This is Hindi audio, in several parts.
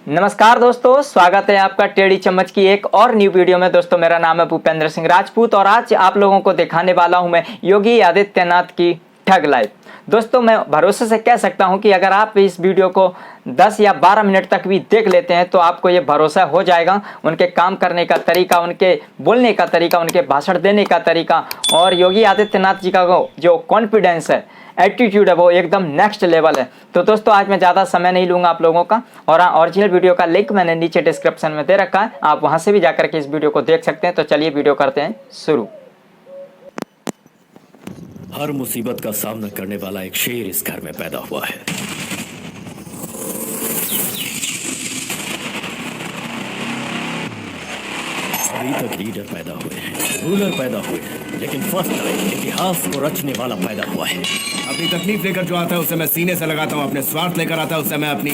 नमस्कार दोस्तों, स्वागत है आपका टेढ़ी चम्मच की एक और न्यू वीडियो में। दोस्तों मेरा नाम है भूपेंद्र सिंह राजपूत और आज आप लोगों को दिखाने वाला हूं मैं योगी आदित्यनाथ की ठग लाइफ। दोस्तों मैं भरोसे से कह सकता हूं कि अगर आप इस वीडियो को 10 या 12 मिनट तक भी देख लेते हैं तो आपको ये भरोसा हो जाएगा उनके काम करने का तरीका, उनके बोलने का तरीका, उनके भाषण देने का तरीका और योगी आदित्यनाथ जी का जो कॉन्फिडेंस है, एटीट्यूड है, वो एकदम नेक्स्ट लेवल है। तो दोस्तों आज मैं ज़्यादा समय नहीं लूँगा आप लोगों का और ओरिजिनल वीडियो का लिंक मैंने नीचे डिस्क्रिप्शन में दे रखा है, आप वहाँ से भी जाकर के इस वीडियो को देख सकते हैं। तो चलिए वीडियो करते हैं शुरू। हर मुसीबत का सामना करने वाला एक शेर इस घर में पैदा हुआ है। अभी तक लीडर पैदा हुए हैं, रूलर पैदा हुए हैं, लेकिन फर्स्ट टाइम इतिहास को रचने वाला पैदा हुआ है। अपनी तकलीफ लेकर जो आता है उसे मैं सीने से लगाता हूँ, अपने स्वार्थ लेकर आता है उसे मैं अपनी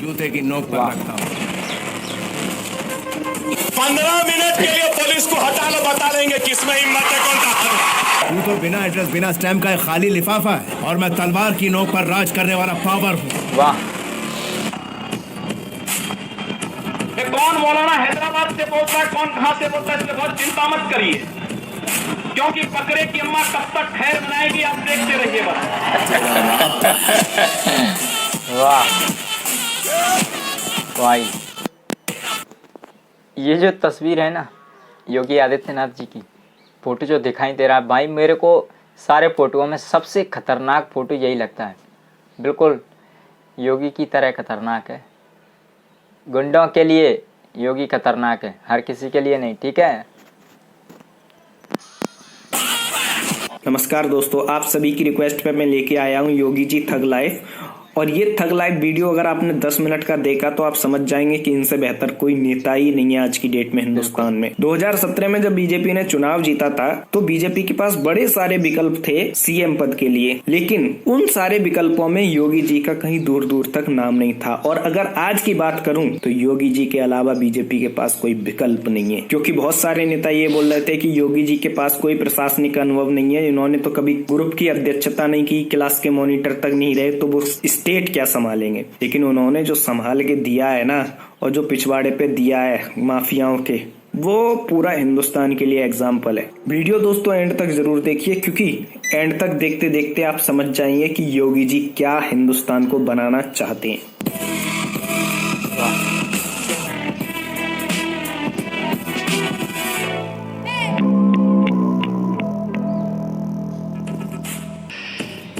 जूते की नोक पर रखता हूँ। 15 मिनट के लिए पुलिस को हटा लो, बता देंगे किसमें हिम्मत है, कौन था। तू तो बिना एड्रेस बिना स्टैम्प का एक खाली लिफाफा है और मैं तलवार की नोक पर राज करने वाला पावर हूँ। वाह। कौन मौलाना हैदराबाद से बोलता है, कौन कहां से बोलता है, इसलिए बहुत चिंता मत करिए, क्योंकि बकरे की अम्मा कब तक खैर बनाएगी आप देखते रहिए बस। वाह भाई, ये जो तस्वीर है ना योगी आदित्यनाथ जी की, फोटो जो दिखाई दे रहा है भाई, मेरे को सारे फोटोओं में सबसे खतरनाक फोटो यही लगता है। बिल्कुल योगी की तरह खतरनाक है। गुंडों के लिए योगी खतरनाक है, हर किसी के लिए नहीं, ठीक है। नमस्कार दोस्तों, आप सभी की रिक्वेस्ट पे मैं लेके आया हूँ योगी जी ठग लाइफ। और ये ठग लाइफ वीडियो अगर आपने 10 मिनट का देखा तो आप समझ जाएंगे कि इनसे बेहतर कोई नेता ही नहीं है आज की डेट में हिंदुस्तान में। 2017 में जब बीजेपी ने चुनाव जीता था तो बीजेपी के पास बड़े सारे विकल्प थे सीएम पद के लिए, लेकिन उन सारे विकल्पों में योगी जी का कहीं दूर दूर तक नाम नहीं था। और अगर आज की बात करूं तो योगी जी के अलावा बीजेपी के पास कोई विकल्प नहीं है, क्योंकि बहुत सारे नेता ये बोल रहे थे कि योगी जी के पास कोई प्रशासनिक अनुभव नहीं है, इन्होंने तो कभी ग्रुप की अध्यक्षता नहीं की, क्लास के मॉनिटर तक नहीं रहे, तो वो स्टेट क्या संभालेंगे। लेकिन उन्होंने जो संभाल के दिया है ना, और जो पिछवाड़े पे दिया है माफियाओं के, वो पूरा हिंदुस्तान के लिए एग्जाम्पल है। वीडियो दोस्तों एंड तक जरूर देखिए, क्योंकि एंड तक देखते देखते आप समझ जाएंगे कि योगी जी क्या हिंदुस्तान को बनाना चाहते हैं।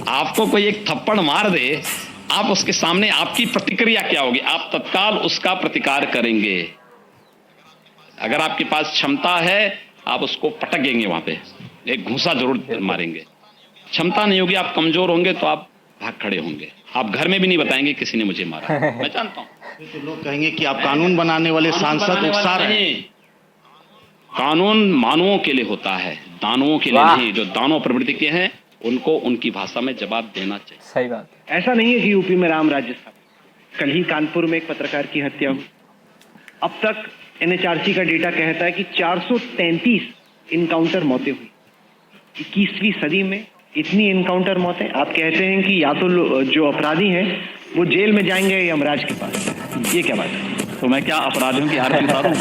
आपको कोई एक थप्पड़ मार दे, आप उसके सामने आपकी प्रतिक्रिया क्या होगी? आप तत्काल उसका प्रतिकार करेंगे। अगर आपके पास क्षमता है आप उसको पटकेंगे, वहां पे एक घूंसा जरूर मारेंगे। क्षमता नहीं होगी, आप कमजोर होंगे तो आप भाग खड़े होंगे, आप घर में भी नहीं बताएंगे किसी ने मुझे मारा। मैं जानता हूं तो लोग कहेंगे कि आप कानून बनाने वाले सांसद उकसा रहे हैं। कानून मानवों के लिए होता है, दानवों के लिए नहीं। जो दानव प्रवृत्ति के हैं उनको उनकी भाषा में जवाब देना चाहिए। सही बात। ऐसा नहीं है कि यूपी में राम राज्य था। कल ही कानपुर में एक पत्रकार की हत्या हुई। अब तक एनएचआरसी का डेटा कहता है कि 433 इनकाउंटर मौतें हुई। 21वीं सदी में इतनी इनकाउंटर मौतें। आप कहते हैं कि या तो जो अपराधी हैं वो जेल में जाएंगे या यमराज के पास। ये क्या बात है? तो मैं क्या अपराधियों की आरती उतारूं?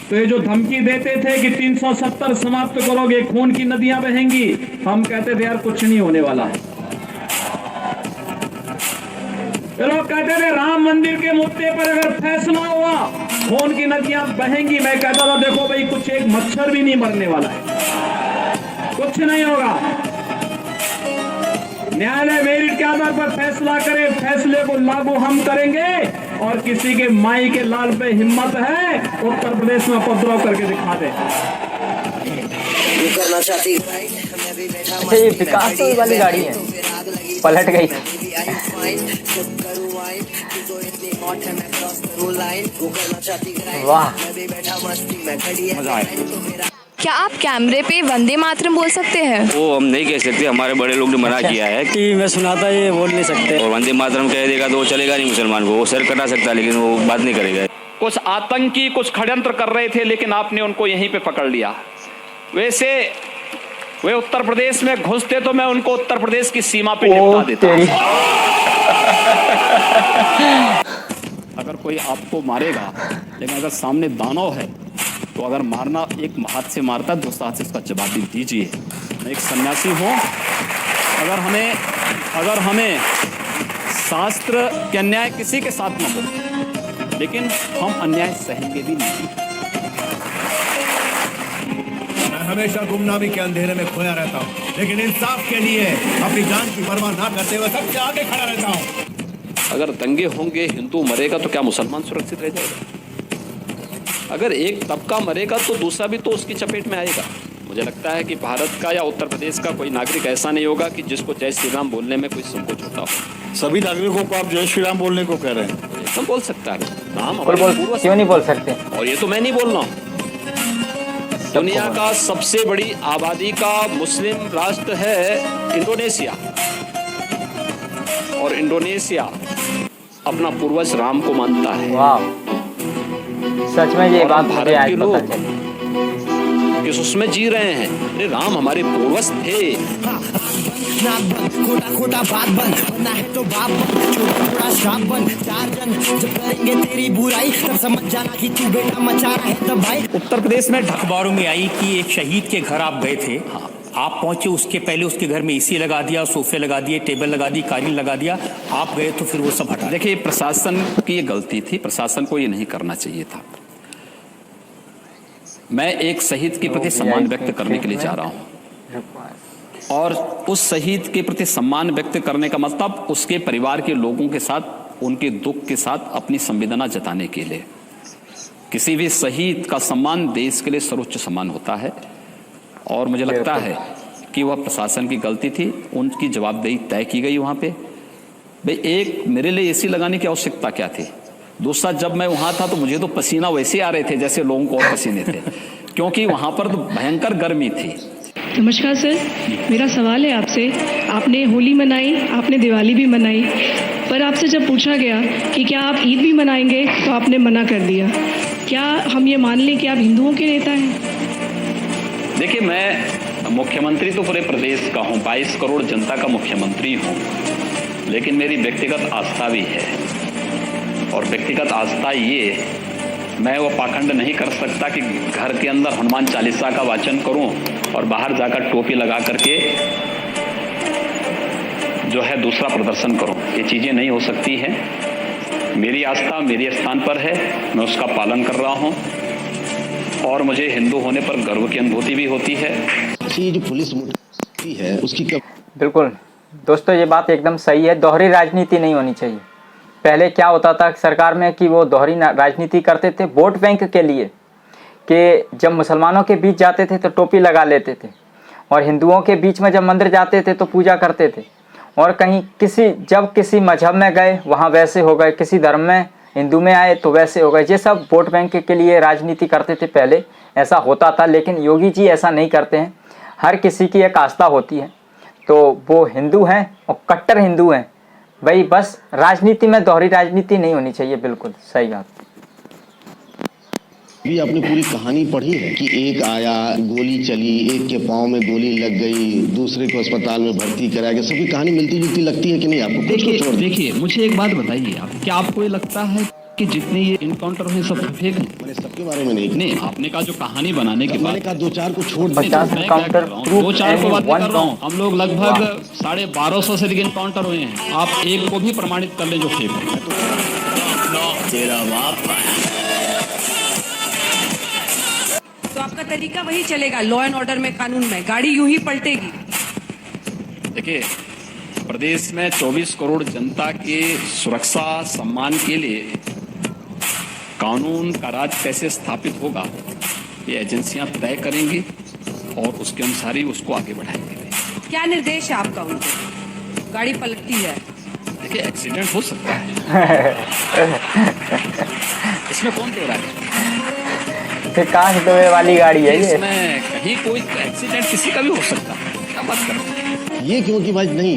तो ये जो धमकी देते थे कि 370 समाप्त करोगे, खून की नदियां बहेंगी, हम कहते थे यार कुछ नहीं होने वाला है। तो लोग कहते थे राम मंदिर के मुद्दे पर अगर फैसला हुआ खून की नदियां बहेंगी। मैं कहता था देखो भाई, कुछ एक मच्छर भी नहीं मरने वाला है, कुछ नहीं होगा। न्यायालय मेरिट के आधार पर फैसला करे, फैसले को लागू हम करेंगे। और किसी के माई के लाल पे हिम्मत है उत्तर प्रदेश में उपद्रव करके दिखा दे। अच्छा, ये विकास वाली गाड़ी है, पलट गई। वाह, मजा आया। क्या आप कैमरे पे वंदे मातरम बोल सकते हैं? वो हम नहीं कह सकते, हमारे बड़े लोग ने मना किया है कि मैं सुना था ये बोल नहीं सकते। और वंदे मातरम कह देगा तो वो चलेगा नहीं मुसलमान को, वो सर कटा सकता लेकिन वो बात नहीं करेगा। कुछ आतंकी कुछ षड्यंत्र कर रहे थे लेकिन आपने उनको यहीं पे पकड़ लिया। वैसे वे उत्तर प्रदेश में घुसते तो मैं उनको उत्तर प्रदेश की सीमा पे निपटा देता। अगर कोई आपको मारेगा, लेकिन अगर सामने दानव है तो अगर मारना एक हाथ से मारता है, दूसरा हाथ से उसका जवाब भी दीजिए। मैं एक सन्यासी हूँ। अगर हमें शास्त्र के अन्याय किसी के साथ न हो, लेकिन हम अन्याय सहेंगे भी नहीं। मैं हमेशा गुमनामी के अंधेरे में खोया रहता हूँ, लेकिन इंसाफ के लिए अपनी जान की परवाह ना करते हुए सबसे आगे खड़ा रहता हूँ। अगर दंगे होंगे, हिंदू मरेगा तो क्या मुसलमान सुरक्षित रह जाएगा? अगर एक तबका मरेगा तो दूसरा भी तो उसकी चपेट में आएगा। मुझे लगता है कि भारत का या उत्तर प्रदेश का कोई नागरिक ऐसा नहीं होगा कि जिसको जय श्री राम बोलने में कोई संकोच होता हो। सभी नागरिकों को आप जय श्री राम बोलने को कह रहे हैं? सब बोल सकता है। राम क्यों नहीं बोल सकते? और ये तो मैं नहीं बोल रहा हूँ। दुनिया का सबसे बड़ी आबादी का मुस्लिम राष्ट्र है इंडोनेशिया, और इंडोनेशिया अपना पूर्वज राम को मानता है। वाह, सच में ये बात मुझे आज पता चली। किस उसमें जी रहे हैं? अरे राम हमारे पूर्वज थे। खोटा खोटा बात बन, वरना है तो बाप बन, छोटा छोटा श्राप बन, चार जन जब करेंगे तेरी बुराई तब समझ जाना कि तू बेटा मचा रहा है तब भाई। उत्तर प्रदेश में अखबारों में आई कि एक शहीद के घर आप गए थे। हाँ। आप पहुंचे, उसके पहले उसके घर में एसी लगा दिया, सोफे लगा दिए, टेबल लगा दी, कालीन लगा दिया। आप गए तो फिर वो सब हटा। देखिए, प्रशासन की ये गलती थी, प्रशासन को ये नहीं करना चाहिए था। मैं एक शहीद के प्रति सम्मान व्यक्त करने के लिए जा रहा हूँ, और उस शहीद के प्रति सम्मान व्यक्त करने का मतलब उसके परिवार के लोगों के साथ, उनके दुख के साथ अपनी संवेदना जताने के लिए। किसी भी शहीद का सम्मान देश के लिए सर्वोच्च सम्मान होता है, और मुझे लगता है कि वह प्रशासन की गलती थी। उनकी जवाबदेही तय की गई वहाँ पे। भाई, एक मेरे लिए एसी लगाने की आवश्यकता क्या थी? दूसरा, जब मैं वहाँ था तो मुझे तो पसीना वैसे आ रहे थे जैसे लोगों को और पसीने थे, क्योंकि वहाँ पर तो भयंकर गर्मी थी। नमस्कार सर, मेरा सवाल है आपसे। आपने होली मनाई, आपने दिवाली भी मनाई, पर आपसे जब पूछा गया कि क्या आप ईद भी मनाएंगे तो आपने मना कर दिया। क्या हम ये मान लें कि आप हिंदुओं के नेता हैं? देखिए, मैं मुख्यमंत्री तो पूरे प्रदेश का हूँ, 22 करोड़ जनता का मुख्यमंत्री हूँ, लेकिन मेरी व्यक्तिगत आस्था भी है। और व्यक्तिगत आस्था ये, मैं वो पाखंड नहीं कर सकता कि घर के अंदर हनुमान चालीसा का वाचन करूं और बाहर जाकर टोपी लगा करके जो है दूसरा प्रदर्शन करूं। ये चीज़ें नहीं हो सकती हैं। मेरी आस्था मेरे स्थान पर है, मैं उसका पालन कर रहा हूं, और मुझे हिंदू होने पर गर्व की अनुभूति भी होती है। जो पुलिस है उसकी बिल्कुल दोस्तों, ये बात एकदम सही है। दोहरी राजनीति नहीं होनी चाहिए। पहले क्या होता था सरकार में कि वो दोहरी राजनीति करते थे वोट बैंक के लिए, कि जब मुसलमानों के बीच जाते थे तो टोपी लगा लेते थे, और हिंदुओं के बीच में जब मंदिर जाते थे तो पूजा करते थे, और कहीं किसी मजहब में गए वहाँ वैसे हो गए, किसी धर्म में हिंदू में आए तो वैसे हो गए। ये सब वोट बैंक के लिए राजनीति करते थे, पहले ऐसा होता था। लेकिन योगी जी ऐसा नहीं करते हैं। हर किसी की एक आस्था होती है, तो वो हिंदू हैं और कट्टर हिंदू हैं भाई। बस राजनीति में दोहरी राजनीति नहीं होनी चाहिए। बिल्कुल सही बात। भी आपने पूरी कहानी पढ़ी है कि एक आया, गोली चली, एक के पाँव में गोली लग गई, दूसरे को अस्पताल में भर्ती कराया गया। सबकी कहानी मिलती जुलती लगती है कि नहीं आपको? कुछ देखिए, मुझे एक बात बताइए आप, क्या आपको ये लगता है कि जितने ये इनकाउंटर हुए सब फेक हैं? मैंने सबके बारे में नहीं, आपने कहा जो कहानी बनाने के बाद का 2-4 को छोड़ 50 इनकाउंटर, 2-4 को बात कर रहा हूँ। हम लोग लगभग 1250 से अधिक इनकाउंटर हुए हैं। आप एक को भी प्रमाणित कर ले जो फेक है। तो आपका तरीका वही चलेगा, लॉ एंड ऑर्डर में, कानून में, गाड़ी यूं ही पलटेगी। देखिए, प्रदेश में 24 करोड़ जनता के सुरक्षा सम्मान के लिए कानून का राज कैसे स्थापित होगा, ये एजेंसियां तय करेंगी, और उसके अनुसार ही उसको आगे बढ़ाएंगे। क्या निर्देश है आपका उनको? गाड़ी पलटती है। देखिए, एक्सीडेंट हो सकता है, इसमें कौन दो रहा है? काश डोबे वाली गाड़ी है ये। इसमें कहीं कोई एक्सीडेंट किसी का भी हो सकता है। क्या बात कर रहे हैं? ये क्यों की बात नहीं?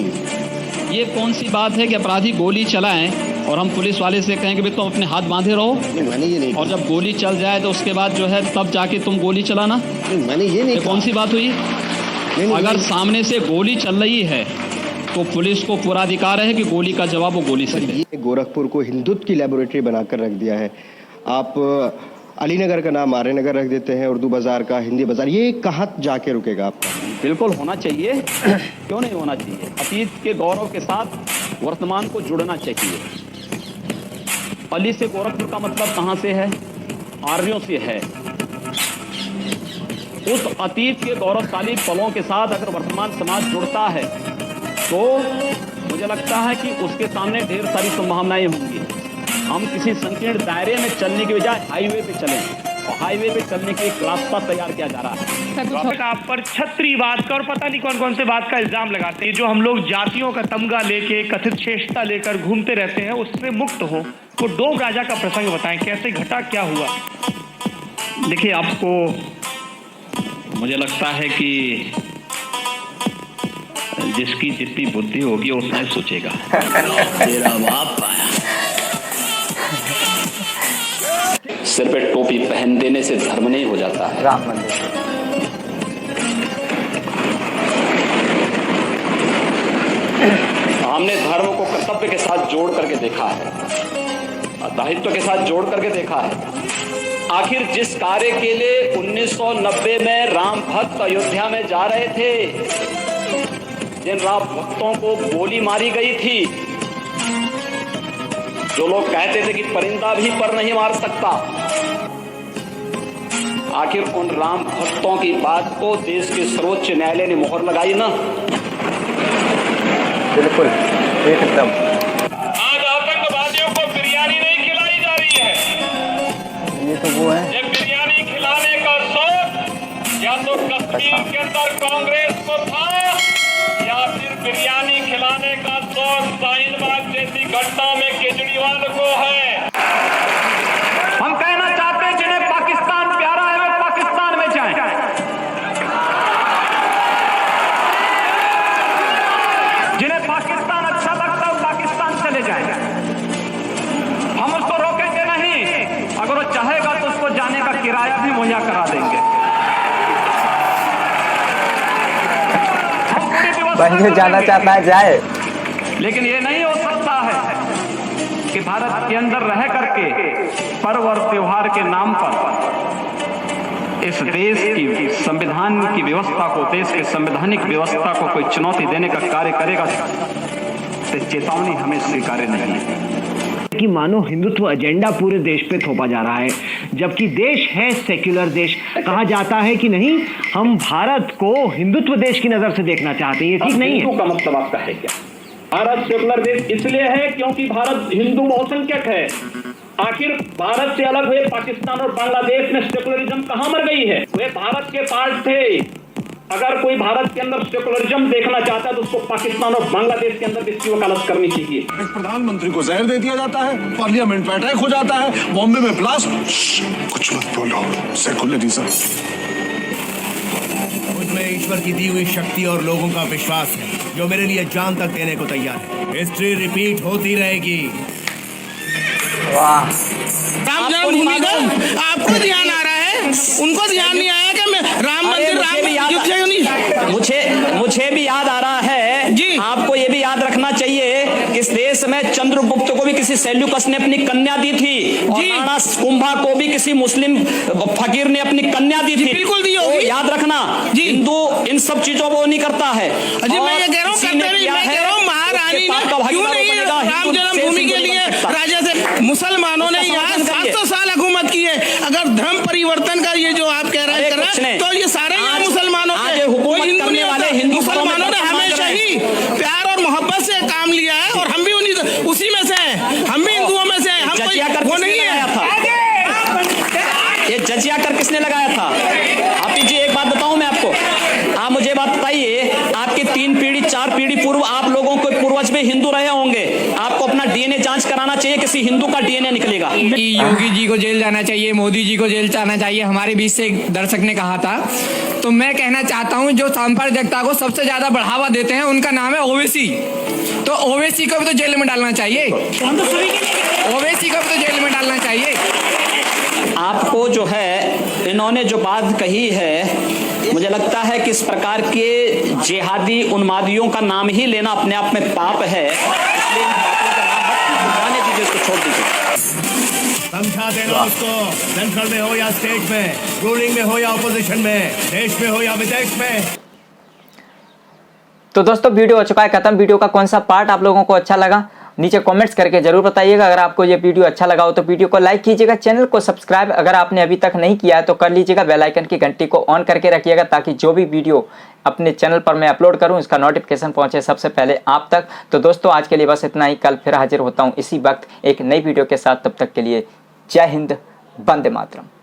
ये कौन सी बात है कि अपराधी गोली चलाएं और हम पुलिस वाले से कहें कि भाई तुम अपने हाथ बांधे रहो? मैंने ये नहीं, और जब गोली चल जाए तो उसके बाद जो है तब जाके तुम गोली चलाना? मैंने ये नहीं, कौन सी बात हुई? अगर सामने से गोली चल रही है तो पुलिस को पूरा अधिकार है कि गोली का जवाब वो गोली से दे। गोरखपुर को हिंदुत्व की लेबोरेटरी बनाकर रख दिया है। आप अलीनगर का नाम आर्यनगर रख देते हैं, उर्दू बाजार का हिंदी बाजार, ये कहाँ जाके रुकेगा आपका? बिल्कुल होना चाहिए, क्यों नहीं होना चाहिए। अतीत के गौरव के साथ वर्तमान को जुड़ना चाहिए। अली से गोरखपुर का मतलब कहाँ से है? आर्यों से है। उस अतीत के गौरवशाली पलों के साथ अगर वर्तमान समाज जुड़ता है तो मुझे लगता है कि उसके सामने ढेर सारी संभावनाएं होंगी। हम किसी संकीर्ण दायरे में चलने की बजाय हाईवे पे चलें, और हाईवे पे चलने के एक रास्ता तैयार किया जा रहा है। आप पर छत्रीवाद का और पता नहीं कौन कौन से बात का इल्जाम लगाते हैं। जो हम लोग जातियों का तमगा लेके, कथित श्रेष्ठता लेकर घूमते रहते हैं, उससे मुक्त हो। वो डोम राजा का प्रसंग बताएं, कैसे घटा, क्या हुआ? देखिए, आपको मुझे लगता है कि जिसकी जितनी बुद्धि होगी उतना ही सोचेगा। तेरा बाप सिर पे टोपी पहन देने से धर्म नहीं हो जाता है। राम मंदिर हमने धर्म को कर्तव्य के साथ जोड़ करके देखा है, दायित्व के साथ जोड़ करके देखा है। आखिर जिस कार्य के लिए 1990 में राम भक्त अयोध्या में जा रहे थे, जिन राम भक्तों को गोली मारी गई थी, जो लोग कहते थे कि परिंदा भी पर नहीं मार सकता, आखिर उन राम भक्तों की बात को देश के सर्वोच्च न्यायालय ने मोहर लगाई ना। बिल्कुल एकदम। आज आतंकवादियों को बिरयानी नहीं खिलाई जा रही है। ये तो वो है। ये बिरयानी खिलाने का शौक या तो कश्मीर के अंदर कांग्रेस को था, या फिर बिरयानी खिलाने का शौक शाहीनबाग जैसी घटना में केजरीवाल को है। हम कहना चाहते हैं, जिन्हें पाकिस्तान प्यारा है वे पाकिस्तान में जाएं। जिन्हें पाकिस्तान अच्छा लगता है वो पाकिस्तान चले जाएं। हम उसको रोकेंगे नहीं। अगर वो चाहेगा तो उसको जाने का किराया भी मुहैया करा देंगे। भाई जो जाना चाहता है जाए, लेकिन ये नहीं हो सकता है कि भारत के अंदर रह करके पर्व और त्योहार के नाम पर इस देश की संविधान की व्यवस्था को, देश के संवैधानिक व्यवस्था को कोई चुनौती देने का कार्य करेगा तो चेतावनी हमें स्वीकार्य नहीं है। कि मानो हिंदुत्व एजेंडा पूरे देश पे थोपा जा रहा है, जबकि देश है सेक्युलर देश। कहा जाता है कि नहीं, हम भारत को हिंदुत्व देश की नजर से देखना चाहते हैं। ये ठीक नहीं है। का मतलब आपका है क्या? भारत सेकुलर देश इसलिए है क्योंकि भारत हिंदू बहुसंख्यक है। आखिर भारत से अलग हुए पाकिस्तान और बांग्लादेश में सेकुलरिज्म कहां मर गई है? वे भारत के पार्ट थे। अगर कोई भारत के अंदर सेकुलरिज्म देखना चाहता है तो उसको पाकिस्तान और बांग्लादेश के अंदर इसकी वकालत करनी चाहिए। प्रधानमंत्री को जहर दे दिया जाता है, पार्लियामेंट में अटैक हो जाता है, बॉम्बे में ब्लास्ट। कुछ मत बोलो, सेकुलरिज्म। मुझमें ईश्वर की दी हुई शक्ति और लोगों का विश्वास है, जो मेरे लिए जान तक देने को तैयार है। हिस्ट्री रिपीट होती रहेगी। वाह। राम जन्मभूमि का आपको ध्यान आ रहा है, उनको ध्यान नहीं आया कि मैं राम मंदिर मुझे भी याद आ रहा है जी। आपको ये भी याद रखना चाहिए कि इस देश में चंद्रगुप्त को भी किसी सेल्यूकस ने अपनी कन्या दी थी, और राणा कुंभा को भी किसी मुस्लिम फकीर ने अपनी कन्या दी थी। बिल्कुल दी होगी। तो याद रखना, हिंदू इन सब चीजों को नहीं करता है। जी मैं ये कह रहा हूँ, महारानी ने क्यों नहीं राम जन्मभूमि के लिए राजा से, मुसलमानों ने यहाँ 700 साल हुकूमत की है। अगर धर्म परिवर्तन का ये जो आप कह रहे हैं तो ये सारे यहाँ मुसलमानों के, कोई हिंदू नहीं होता। मुसलमानों ने हमेशा ही प्यार और मोहब्बत से काम लिया है, और हम भी उसी में से हैं। हम भी हिंदुओं में से हैं। हम कोई वो नहीं है। ये जजिया कर किसने लगाया था? आप जी एक बात बताऊं मैं आपको, आप मुझे बात बताइए, आपकी 3 पीढ़ी 4 पीढ़ी पूर्व आप लोगों को पूर्वज भी हिंदू रहे होंगे। आपको अपना डीएनए जांच कराना चाहिए, किसी हिंदू का डीएनए निकलेगा। योगी जी को जेल जाना चाहिए, मोदी जी को जेल जाना चाहिए, हमारे बीच से एक दर्शक ने कहा था। तो मैं कहना चाहता हूं, जो सांप्रदायिकता को सबसे ज्यादा बढ़ावा देते हैं उनका नाम है ओवैसी। तो ओवैसी को भी तो जेल में डालना चाहिए, ओवैसी को भी तो जेल में डालना चाहिए। आपको जो है इन्होंने जो बात कही है मुझे लगता है कि इस प्रकार के जिहादी उन्मादियों का नाम ही लेना अपने आप में पाप है, इसलिए इन बातों का नाम मत जाने दीजिए, इसको छोड़ दीजिए। समझा देना उसको, सेंट्रल में हो या स्टेट में, रूलिंग में हो या अपोजिशन में, देश में हो या विदेश में। तो दोस्तों वीडियो हो चुका है खत्म। वीडियो का कौन सा पार्ट आप लोगों को अच्छा लगा नीचे कमेंट्स करके जरूर बताइएगा। अगर आपको ये वीडियो अच्छा लगा हो तो वीडियो को लाइक कीजिएगा, चैनल को सब्सक्राइब अगर आपने अभी तक नहीं किया है तो कर लीजिएगा, बेल आइकन की घंटी को ऑन करके रखिएगा ताकि जो भी वीडियो अपने चैनल पर मैं अपलोड करूं इसका नोटिफिकेशन पहुंचे सबसे पहले आप तक। तो दोस्तों आज के लिए बस इतना ही, कल फिर हाजिर होता हूं इसी वक्त एक नई वीडियो के साथ। तब तक के लिए जय हिंद, वंदे मातरम।